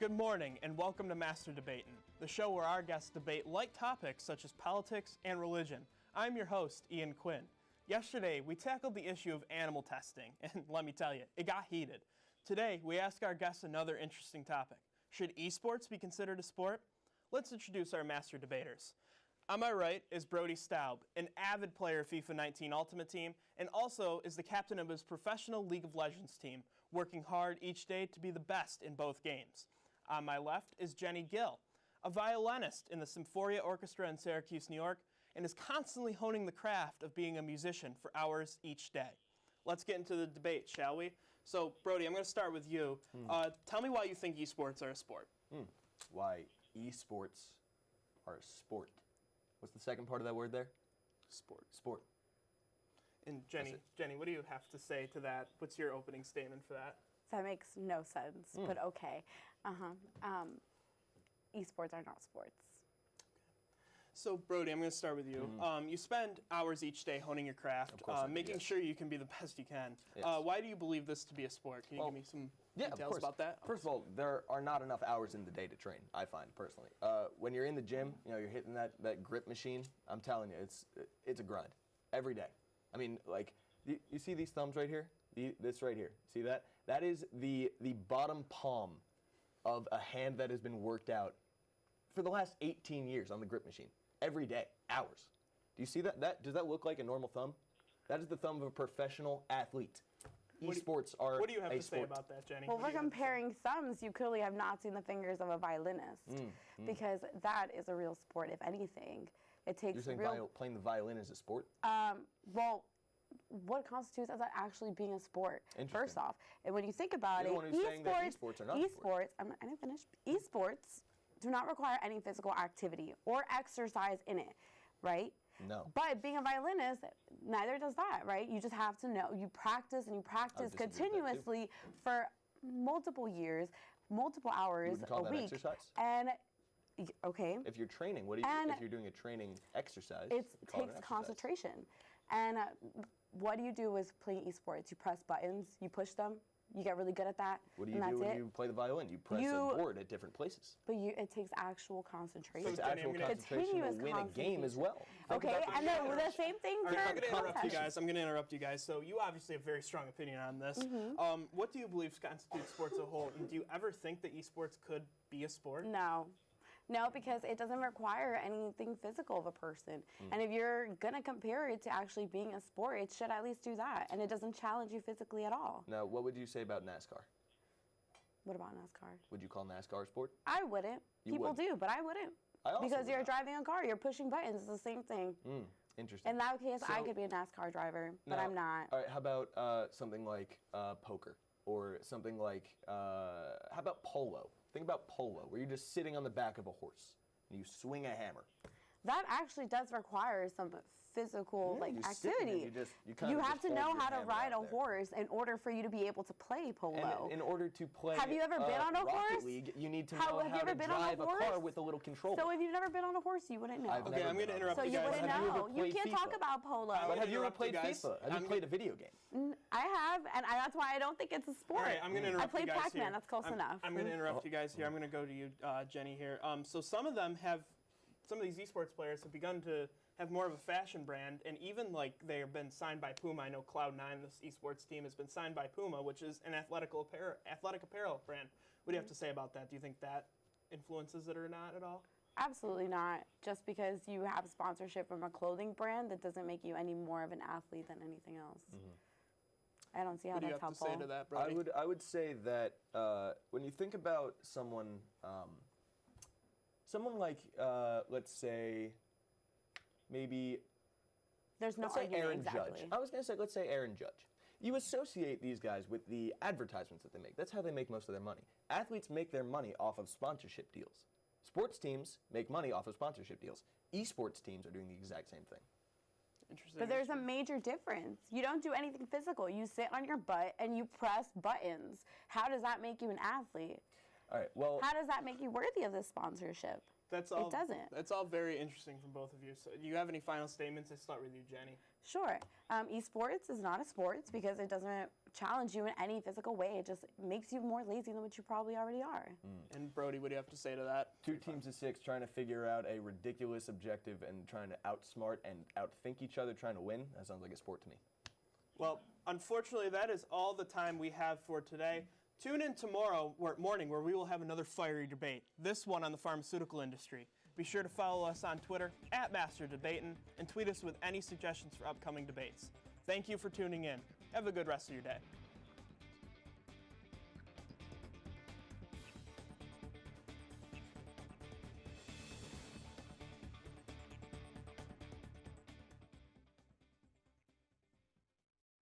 Good morning and welcome to Master Debatin', the show where our guests debate light topics such as politics and religion. I'm your host, Ian Quinn. Yesterday, we tackled the issue of animal testing, and let me tell you, it got heated. Today, we ask our guests another interesting topic. Should eSports be considered a sport? Let's introduce our Master Debaters. On my right is Brody, an avid player of FIFA 19 Ultimate Team, and also is the captain of his professional League of Legends team, working hard each day to be the best in both games. On my left is Jenny Gill, a violinist in the Symphoria Orchestra in Syracuse, New York, and is constantly honing the craft of being a musician for hours each day. Let's get into the debate, shall we? So, Brody, I'm going to start with you. Tell me why you think esports are a sport. Why esports are a sport. What's the second part of that word there? Sport. And Jenny, what do you have to say to that? What's your opening statement for that? That makes no sense, but okay. Esports are not sports. So, Brody, I'm going to start with you. You spend hours each day honing your craft, making sure you can be the best you can. Yes. Why do you believe this to be a sport? Can you give me some details about that? First of all, there are not enough hours in the day to train, I find, personally. When you're in the gym, you're hitting that grip machine, I'm telling you, it's a grind. Every day. I mean, like, you see these thumbs right here? This right here. See that? That is the bottom palm of a hand that has been worked out for the last 18 years on the grip machine. Every day, hours. Do you see that? Does that look like a normal thumb? That is the thumb of a professional athlete. Esports are a sport. What do you have to say about that, Jenny? Well, we're comparing thumbs. You clearly have not seen the fingers of a violinist because that is a real sport, if anything. It takes You're saying playing the violin is a sport? Well, what constitutes as actually being a sport? First off, and when you think about You're the one who's saying that esports are not a sport. I didn't finish. Esports do not require any physical activity or exercise in it, right? No. But being a violinist, neither does that, right? You just have to know. You practice and you practice continuously for multiple years, multiple hours You call a that week. exercise? And okay. If you're training, what do you? If you're doing a training exercise, It takes concentration. And what do you do with playing esports? You press buttons, you push them, you get really good at that. What do you do when you play the violin? You press a board at different places. But it takes actual concentration. It takes actual concentration to win a game as well. Okay, and the same thing for I'm going to interrupt you guys. So you obviously have a very strong opinion on this. What do you believe constitutes sports as a whole? And do you ever think that esports could be a sport? No, because it doesn't require anything physical of a person. And if you're going to compare it to actually being a sport, it should at least do that. And it doesn't challenge you physically at all. Now, what would you say about NASCAR? What about NASCAR? Would you call NASCAR a sport? I wouldn't. People do, but I wouldn't. Because you're driving a car, you're pushing buttons. It's the same thing. Interesting. In that case, I could be a NASCAR driver, but I'm not. All right, how about something like poker? Or something like, how about polo? Think about polo, where you're just sitting on the back of a horse and you swing a hammer. That actually does require some physical activity. You have to know how to ride a horse in order for you to be able to play polo. And in order to play have you ever been on a Rocket League, you need to know how to drive a car with a little controller. So if you've never been on a horse, you wouldn't know. Okay, I'm going to interrupt you guys. So you wouldn't know. You can't talk about polo. But have you ever played FIFA? Have you played a video game? I have, and that's why I don't think it's a sport. All right, I'm going to interrupt you guys here. I played Pac-Man. That's close enough. I'm going to interrupt you guys here. I'm going to go to you, Jenny, here. So some of these esports players have begun to have more of a fashion brand, and even they have been signed by Puma. I know Cloud9, this esports team, has been signed by Puma, which is an athletic apparel brand. What do you have to say about that? Do you think that influences it or not at all? Absolutely not. Just because you have sponsorship from a clothing brand, that doesn't make you any more of an athlete than anything else. I don't see how that's helpful. What do you have to say to that, Brody? I would say that when you think about someone like, let's say, maybe... There's no argument Aaron exactly. Judge. I was going to say, let's say Aaron Judge. You associate these guys with the advertisements that they make. That's how they make most of their money. Athletes make their money off of sponsorship deals. Sports teams make money off of sponsorship deals. Esports teams are doing the exact same thing. Interesting. But there's a major difference. You don't do anything physical. You sit on your butt and you press buttons. How does that make you an athlete? All right, well... How does that make you worthy of this sponsorship? That's all. It doesn't. That's all very interesting from both of you. So, do you have any final statements? Let's start with you, Jenny. Sure. Esports is not a sports because it doesn't challenge you in any physical way. It just makes you more lazy than what you probably already are. And Brody, what do you have to say to that? 2 teams of 6 trying to figure out a ridiculous objective and trying to outsmart and outthink each other, trying to win. That sounds like a sport to me. Well, unfortunately, that is all the time we have for today. Tune in tomorrow morning where we will have another fiery debate, this one on the pharmaceutical industry. Be sure to follow us on Twitter @MasterDebatin and tweet us with any suggestions for upcoming debates. Thank you for tuning in. Have a good rest of your day.